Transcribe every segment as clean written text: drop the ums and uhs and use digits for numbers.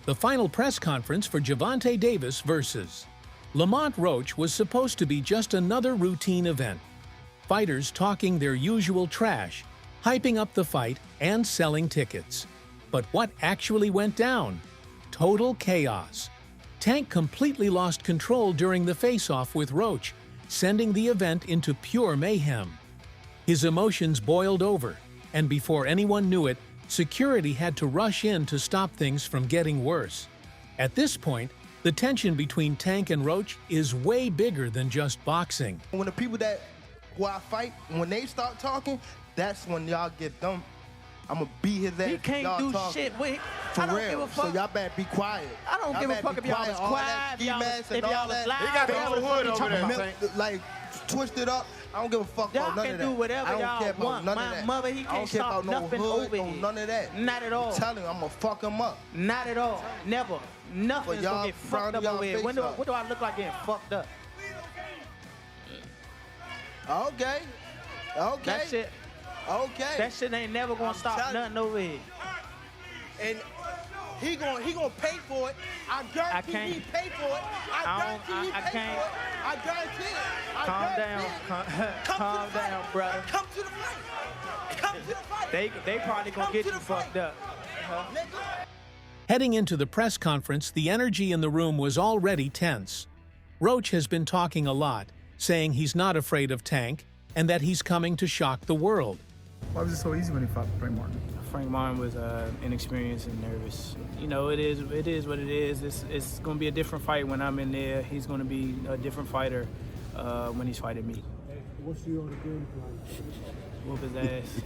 The final press conference for Gervonta Davis versus Lamont Roach was supposed to be just another routine event. Fighters talking their usual trash, hyping up the fight, and selling tickets. But what actually went down? Total chaos. Tank completely lost control during the face-off with Roach, sending the event into pure mayhem. His emotions boiled over, and before anyone knew it, security had to rush in to stop things from getting worse. At this point, the tension between Tank and Roach is way bigger than just boxing. When the people who I fight, when they start talking, that's when y'all get them. I'm gonna beat his ass. He can't do shit with. For I don't real. give a fuck. So y'all better be quiet. I don't give a fuck if y'all was quiet, if y'all was loud. He got the whole hood over there. Like, twisted up. I don't give a fuck about none of that. Y'all can do whatever y'all want. My mother, he can't stop nothing over here. None of that. Not at all. I'm telling you, I'm gonna fuck him up. Not at all. Never. Nothing's gonna get fucked up over here. What do I look like getting fucked up? Okay. Okay. That shit. Okay. That shit ain't never gonna stop nothing over here. And he gonna pay for it. I guarantee he pay for it. I guarantee he pay for it. I guarantee it. Calm down. Calm down, brother. Come to the fight. Come to the fight. They probably gonna get you fucked up. Heading into the press conference, the energy in the room was already tense. Roach has been talking a lot, saying he's not afraid of Tank and that he's coming to shock the world. Why was it so easy when he fought Frank Martin? Frank Martin was inexperienced and nervous. You know, it is what it is. It's going to be a different fight when I'm in there. He's going to be a different fighter when he's fighting me. What's your game plan? Whoop his ass.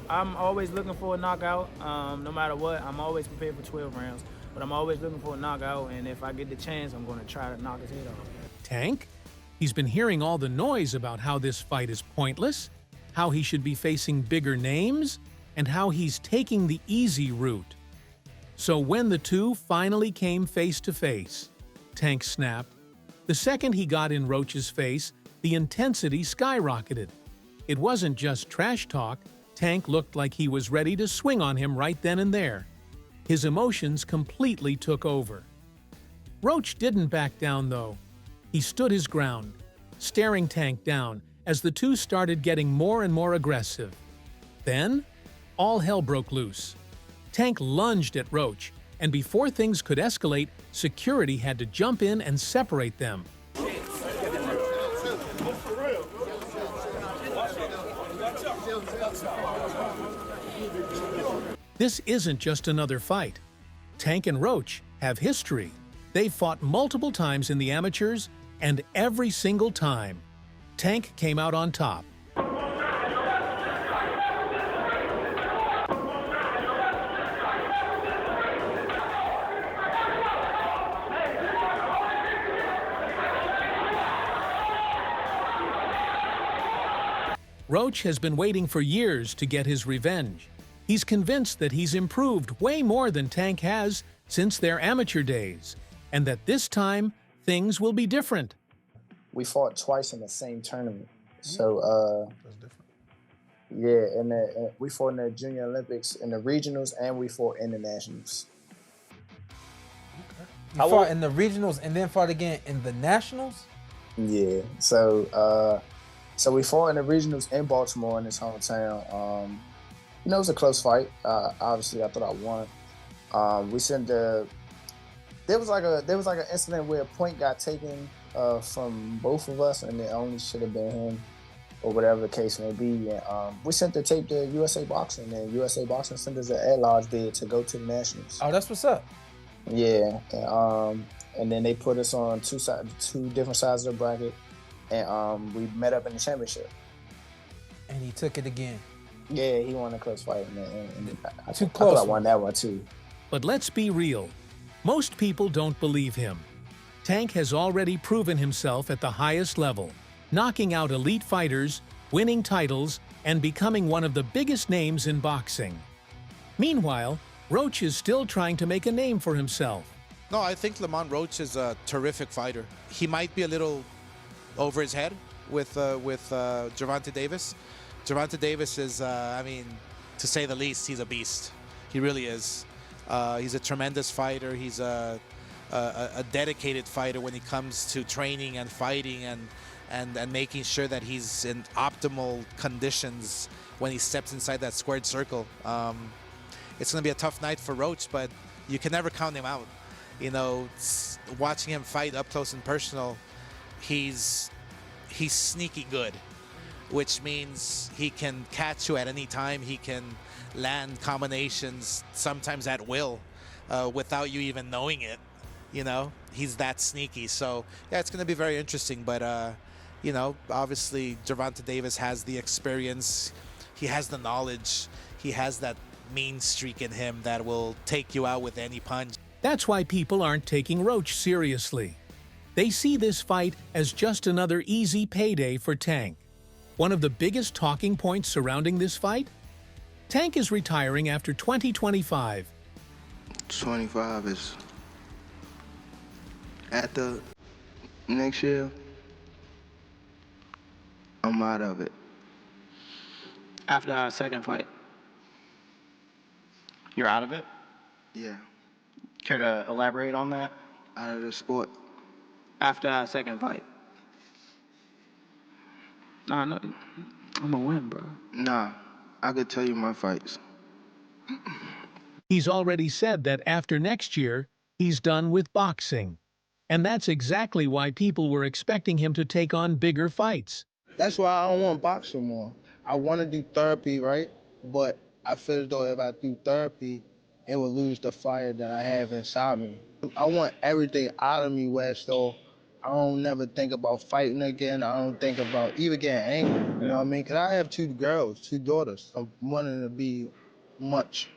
I'm always looking for a knockout. No matter what, I'm always prepared for 12 rounds. But I'm always looking for a knockout, and if I get the chance, I'm going to try to knock his head off. Tank? He's been hearing all the noise about how this fight is pointless, how he should be facing bigger names, and how he's taking the easy route. So when the two finally came face to face, Tank snapped. The second he got in Roach's face, the intensity skyrocketed. It wasn't just trash talk. Tank looked like he was ready to swing on him right then and there. His emotions completely took over. Roach didn't back down, though. He stood his ground, staring Tank down as the two started getting more and more aggressive. Then, all hell broke loose. Tank lunged at Roach, and before things could escalate, security had to jump in and separate them. This isn't just another fight. Tank and Roach have history. They've fought multiple times in the amateurs, and every single time, Tank came out on top. Roach has been waiting for years to get his revenge. He's convinced that he's improved way more than Tank has since their amateur days, and that this time, things will be different. We fought twice in the same tournament. So, That's different. yeah, and we fought in the Junior Olympics, in the regionals, and we fought in the nationals. You fought in the regionals and then fought again in the nationals? Yeah, so we fought in the regionals in Baltimore in his hometown. You know, it was a close fight. Obviously, I thought I won. There was like an incident where a point got taken from both of us, and it only should have been him, or whatever the case may be. And we sent the tape to USA Boxing, and USA Boxing sent us an at-large bid to go to the nationals. Oh, that's what's up. Yeah, and then they put us on two different sides of the bracket, and we met up in the championship. And he took it again. Yeah, he won a close fight, and I Too thought close. I won that one too. But let's be real. Most people don't believe him. Tank has already proven himself at the highest level, knocking out elite fighters, winning titles, and becoming one of the biggest names in boxing. Meanwhile, Roach is still trying to make a name for himself. No, I think Lamont Roach is a terrific fighter. He might be a little over his head with Gervonta Davis. Gervonta Davis is, I mean, to say the least, he's a beast. He really is. He's a tremendous fighter. He's a dedicated fighter when it comes to training and fighting and making sure that he's in optimal conditions when he steps inside that squared circle. It's going to be a tough night for Roach, but you can never count him out. You know, watching him fight up close and personal, he's sneaky good, which means he can catch you at any time. He can land combinations sometimes at will without you even knowing it. You know, he's that sneaky. So yeah, it's going to be very interesting. But you know, obviously Gervonta Davis has the experience, he has the knowledge, he has that mean streak in him that will take you out with any punch. That's why people aren't taking Roach seriously. They see this fight as just another easy payday for Tank. One of the biggest talking points surrounding this fight? Tank is retiring after 2025. 25 is at the next year. I'm out of it. After our second fight, you're out of it? Yeah, Care to elaborate on that? out of the sport. After our second fight. Nah, no, I'm gonna win, bro. Nah, I could tell you my fights. He's already said that after next year, he's done with boxing. And that's exactly why people were expecting him to take on bigger fights. That's why I don't want to box no more. I want to do therapy, right? But I feel as though if I do therapy, it will lose the fire that I have inside me. I want everything out of me where so I don't never think about fighting again. I don't think about even getting angry, you know what I mean? Because I have two girls, two daughters. I'm wanting to be much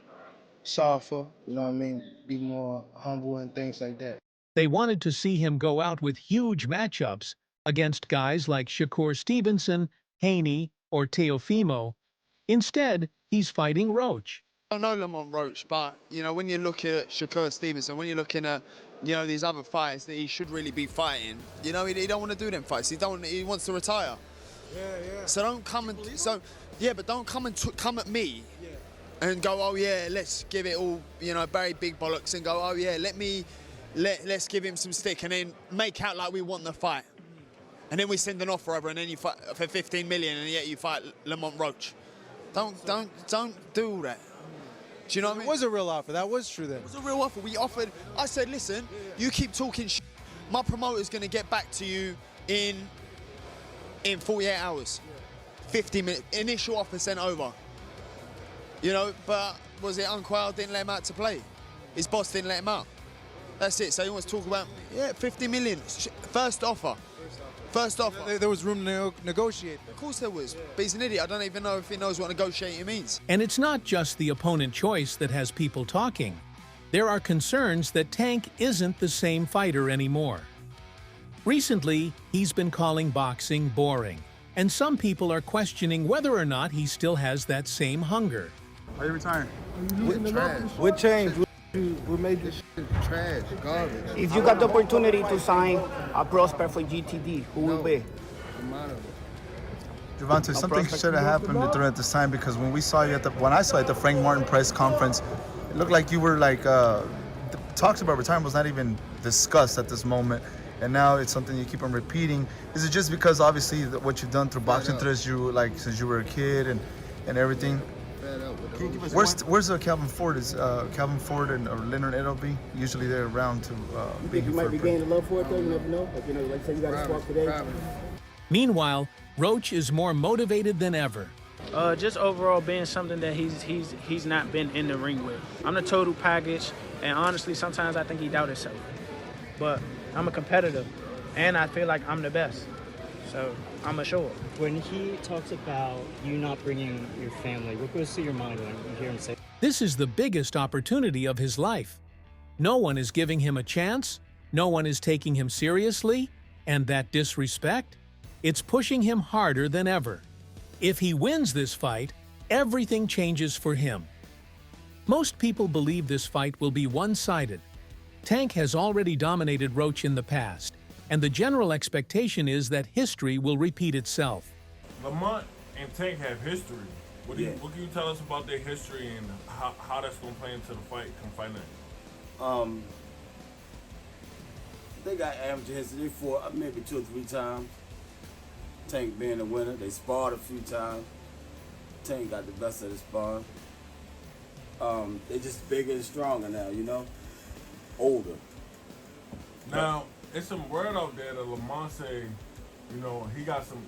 softer, you know what I mean? Be more humble and things like that. They wanted to see him go out with huge matchups against guys like Shakur Stevenson, Haney, or Teofimo. Instead, he's fighting Roach. I know Lamont Roach, but, you know, when you look at Shakur Stevenson, when you're looking at, you know, these other fights that he should really be fighting, you know, he don't want to do them fights. He wants to retire. Yeah. So don't come and, but don't come and come at me and go, oh yeah, let's give it all, you know, very big bollocks and go, oh yeah, let's give him some stick and then make out like we want the fight. And then we send an offer over and then you fight for 15 million and yet you fight Lamont Roach. Don't do all that. Do you know what I mean? It was a real offer. That was true then. It was a real offer. We offered. I said, listen, you keep talking shit. My promoter's going to get back to you in 48 hours. 50 minutes. Initial offer sent over. You know, but was it Unquail didn't let him out to play? His boss didn't let him out. That's it. So he wants to talk about, 50 million. First offer. First offer. There was room to negotiate. Of course there was. But he's an idiot. I don't even know if he knows what negotiating means. And it's not just the opponent choice that has people talking. There are concerns that Tank isn't the same fighter anymore. Recently, he's been calling boxing boring, and some people are questioning whether or not he still has that same hunger. Are you retiring? What changed? We made this shit trash, garbage. If you got the opportunity to sign a prospect for GTD, who will be? Gervonta, something should have happened during this time because when I saw you at the Frank Martin press conference, it looked like you were like the talks about retirement was not even discussed at this moment, and now it's something you keep on repeating. Is it just because obviously what you've done through boxing since you were a kid and everything? Where's Calvin Ford? Is Calvin Ford and Leonard Edelby usually they're around to you think you might be gaining love for it though? You never know. Like, you know, like say you got a spark today. Meanwhile, Roach is more motivated than ever. Just overall being something that he's not been in the ring with. I'm the total package, and honestly, sometimes I think he doubts himself. But I'm a competitor, and I feel like I'm the best. So I'm a show up. When he talks about you not bringing your family, what goes through your mind when you hear him say? This is the biggest opportunity of his life. No one is giving him a chance, no one is taking him seriously, and that disrespect, it's pushing him harder than ever. If he wins this fight, everything changes for him. Most people believe this fight will be one-sided. Tank has already dominated Roach in the past, and the general expectation is that history will repeat itself. Lamont and Tank have history. What can you tell us about their history and how that's going to play into the fight come fight night? They got amateur history. They fought maybe 2 or 3 times. Tank being the winner. They sparred a few times. Tank got the best of the sparring. They just bigger and stronger now, you know? Older. Now, it's some word out there that Lamont say, you know, he got some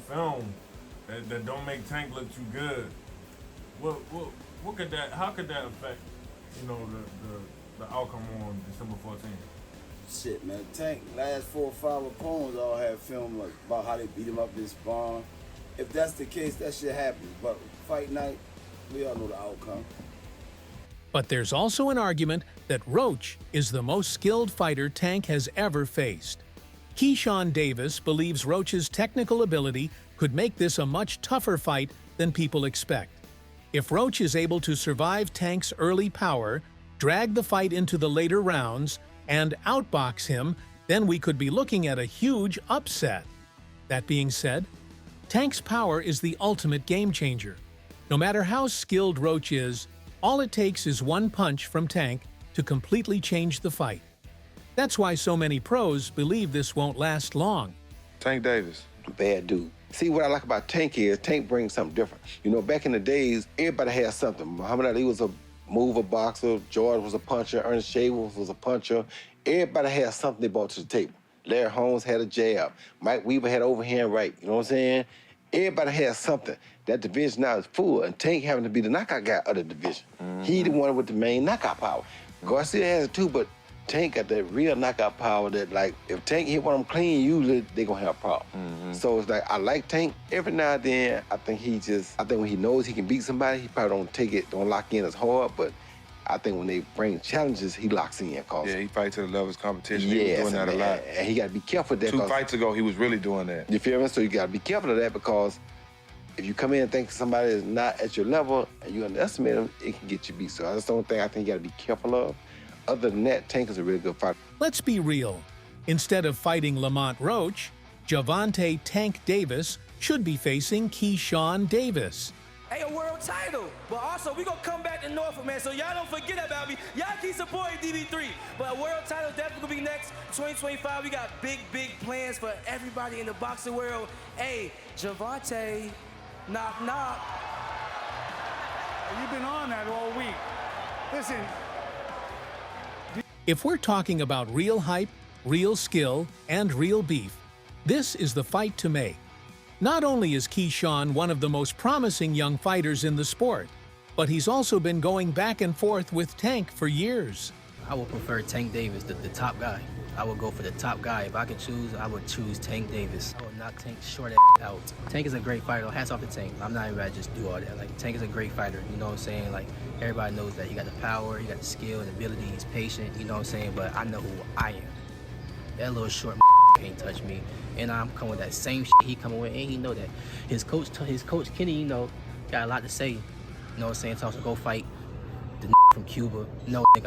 film that don't make Tank look too good. What could that? How could that affect, you know, the outcome on December 14th? Shit, man. Tank last 4 or 5 opponents all had film like, about how they beat him up this barn. If that's the case, that shit happens. But fight night, we all know the outcome. But there's also an argument that Roach is the most skilled fighter Tank has ever faced. Keyshawn Davis believes Roach's technical ability could make this a much tougher fight than people expect. If Roach is able to survive Tank's early power, drag the fight into the later rounds, and outbox him, then we could be looking at a huge upset. That being said, Tank's power is the ultimate game changer. No matter how skilled Roach is, all it takes is one punch from Tank to completely change the fight. That's why so many pros believe this won't last long. Tank Davis. Bad dude. See, what I like about Tank is Tank brings something different. You know, back in the days, everybody had something. Muhammad Ali was a mover boxer, George was a puncher, Ernest Shaver was a puncher. Everybody had something they brought to the table. Larry Holmes had a jab. Mike Weaver had overhand right. You know what I'm saying? Everybody has something. That division now is full, and Tank having to be the knockout guy of the division. He the one with the main knockout power. Garcia has it too, but Tank got that real knockout power that, like, if Tank hit one of them clean, usually they gonna have a problem. So it's like, I like Tank. Every now and then, I think when he knows he can beat somebody, he probably don't lock in as hard, but I think when they bring challenges, he locks in. Yeah, he fights to the level of competition. Yes, he was doing that a lot. And he got to be careful of that. 2 fights ago, he was really doing that. You feel me? So you got to be careful of that, because if you come in and think somebody is not at your level and you underestimate them, it can get you beat. So that's the only thing I think you got to be careful of. Other than that, Tank is a really good fighter. Let's be real. Instead of fighting Lamont Roach, Gervonta Tank Davis should be facing Keyshawn Davis. Hey, a world title. But also, we gonna come back to Norfolk, man, so y'all don't forget about me. Y'all keep supporting DB3. But a world title definitely gonna be next. 2025, we got big plans for everybody in the boxing world. Hey, Gervonta, knock, knock. You've been on that all week. Listen. If we're talking about real hype, real skill, and real beef, this is the fight to make. Not only is Keyshawn one of the most promising young fighters in the sport, but he's also been going back and forth with Tank for years. I would prefer Tank Davis, the top guy. I would go for the top guy. If I could choose, I would choose Tank Davis. I would knock Tank short out. Tank is a great fighter. Hats off to Tank. I'm not even about to just do all that. Like, Tank is a great fighter. You know what I'm saying? Like, everybody knows that he got the power, he got the skill and ability. He's patient. You know what I'm saying? But I know who I am. That little short can't touch me. And I'm coming with that same shit he coming with, and he know that. His coach Kenny, you know, got a lot to say. You know what I'm saying? Tells him go fight the from Cuba. No, nigga,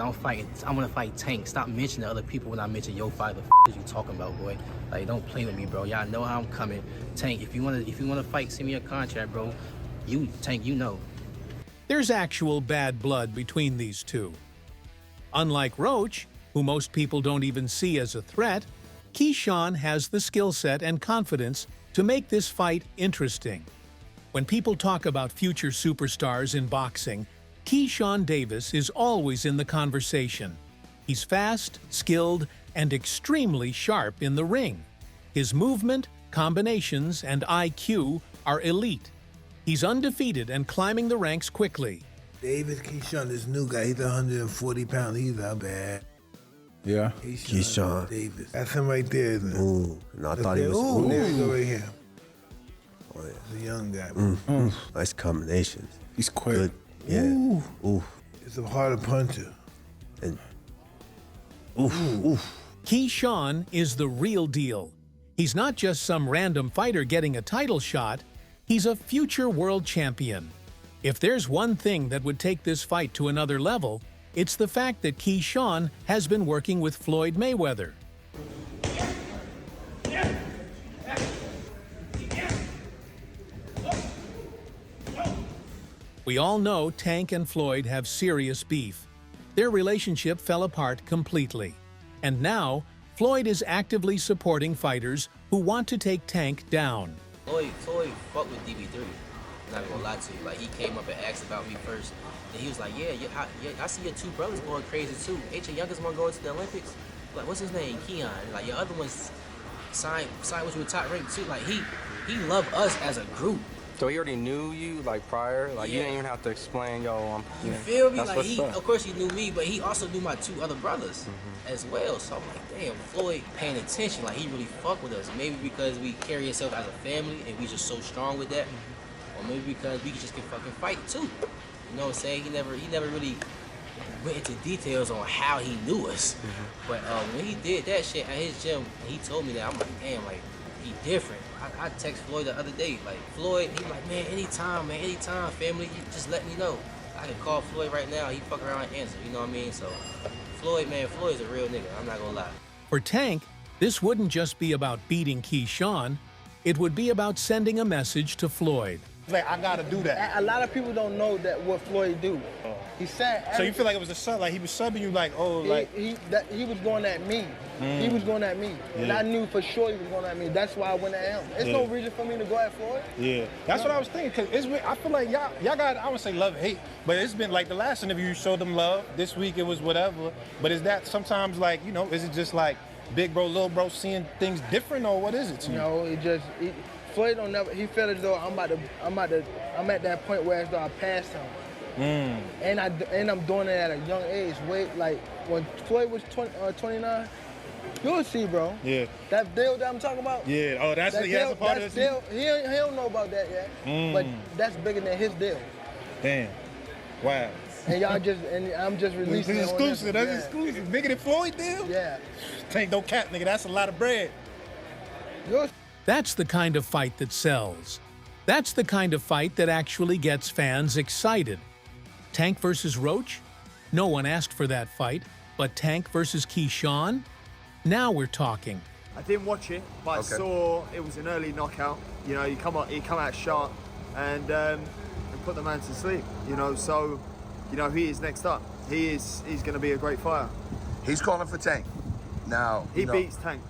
I'm gonna fight Tank. Stop mentioning other people when I mention your fight. The is you talking about, boy? Like, don't play with me, bro. Y'all know how I'm coming. Tank, if you wanna fight, send me a contract, bro. Tank, you know. There's actual bad blood between these two. Unlike Roach, who most people don't even see as a threat, Keyshawn has the skill set and confidence to make this fight interesting. When people talk about future superstars in boxing, Keyshawn Davis is always in the conversation. He's fast, skilled, and extremely sharp in the ring. His movement, combinations, and IQ are elite. He's undefeated and climbing the ranks quickly. Davis Keyshawn, this new guy, he's 140 pounds. He's not bad. Yeah. Keyshawn Davis. That's him right there, isn't it? Ooh. No, I thought he was. Ooh, there you go right here. Oh, yeah. He's a young guy. Nice combinations. He's quick. Good. Yeah. Ooh. It's a harder puncher. And Keyshawn is the real deal. He's not just some random fighter getting a title shot. He's a future world champion. If there's one thing that would take this fight to another level, it's the fact that Keyshawn has been working with Floyd Mayweather. We all know Tank and Floyd have serious beef. Their relationship fell apart completely. And now, Floyd is actively supporting fighters who want to take Tank down. Floyd fucked with DB3. I'm not gonna lie to you. Like, he came up and asked about me first. And he was like, yeah, I see your two brothers going crazy too. Ain't your youngest one going to the Olympics? Like, what's his name? Keon. Like, your other one's signed with you with top rank too. Like, he loved us as a group. So he already knew you, like, prior? Like, you didn't even have to explain, yo, You feel me? That's Like, what's up. of course he knew me, but he also knew my two other brothers as well. So I'm like, damn, Floyd paying attention. Like, he really fuck with us. Maybe because we carry ourselves as a family and we just so strong with that. Or maybe because we just can fucking fight too. You know what I'm saying? He never really went into details on how he knew us. But when he did that shit at his gym, he told me that, I'm like, damn, like, he different. I text Floyd the other day, like, Floyd, he like, man, anytime, family, you just let me know. I can call Floyd right now, he fuck around and answer, you know what I mean? So, Floyd's a real nigga, I'm not gonna lie. For Tank, this wouldn't just be about beating Keyshawn, it would be about sending a message to Floyd. Like, I gotta do that. A lot of people don't know that what Floyd do. He said. So you feel like it was a sub? Like he was subbing you? Like, oh, like he was going at me. He was going at me, and I knew for sure he was going at me. That's why I went at him. There's no reason for me to go at Floyd. Yeah, that's what I was thinking. Cause I feel like y'all got, I wouldn't say love hate, but it's been like the last interview you showed them love. This week it was whatever. But is that sometimes like, you know, is it just like big bro, little bro seeing things different, or what is it to you? No, Floyd don't never. He felt as though I'm at that point where as though I passed him. And I'm doing it at a young age. Like when Floyd was 29, you'll see, bro. Yeah. That deal that I'm talking about. Yeah. Oh, that's a part of it. Deal. He don't know about that yet. But that's bigger than his deal. Damn. Wow. And I'm just releasing. This is exclusive. That's exclusive. Bigger than Floyd deal. Yeah. Tank don't cap, nigga. That's a lot of bread. That's the kind of fight that sells. That's the kind of fight that actually gets fans excited. Tank versus Roach? No one asked for that fight, but Tank versus Keyshawn? Now we're talking. I didn't watch it, but I saw it was an early knockout. You know, he come out sharp and put the man to sleep. You know, so you know he is next up. He's going to be a great fighter. He's calling for Tank. Now he beats Tank.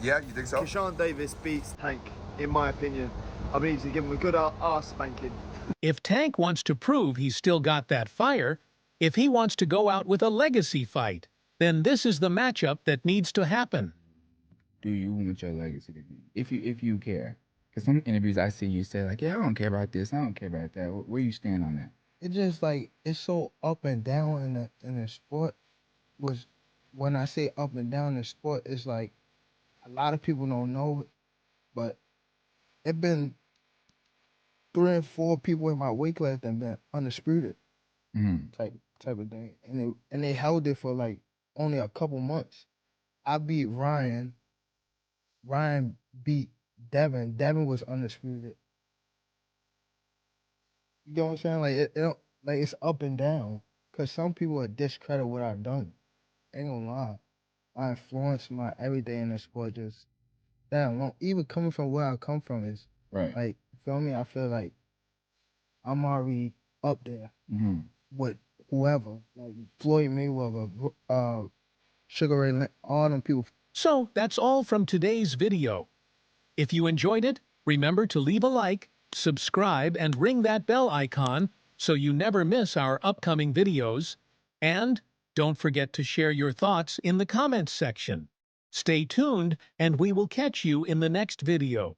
Yeah, you think so? Gervonta Davis beats Tank, in my opinion. I mean, to give him a good ass spanking. If Tank wants to prove he's still got that fire, if he wants to go out with a legacy fight, then this is the matchup that needs to happen. Do you want your legacy to be? If you care. Because some interviews I see you say like, yeah, I don't care about this, I don't care about that. Where you stand on that? It's just like, it's so up and down in the sport. When I say up and down in the sport, it's like, a lot of people don't know it, but it been 3 or 4 people in my weight class that been undisputed type of thing, and they held it for like only a couple months. I beat Ryan. Ryan beat Devin. Devin was undisputed. You know what I'm saying? Like it don't, like it's up and down. Cause some people will discredit what I've done. Ain't gonna lie. My influence, my everything in the sport just that alone. Even coming from where I come from is right. Like, feel me? I feel like I'm already up there with whoever, like Floyd Mayweather, Sugar Ray Leonard, all them people. So that's all from today's video. If you enjoyed it, remember to leave a like, subscribe, and ring that bell icon so you never miss our upcoming videos. And don't forget to share your thoughts in the comments section. Stay tuned, and we will catch you in the next video.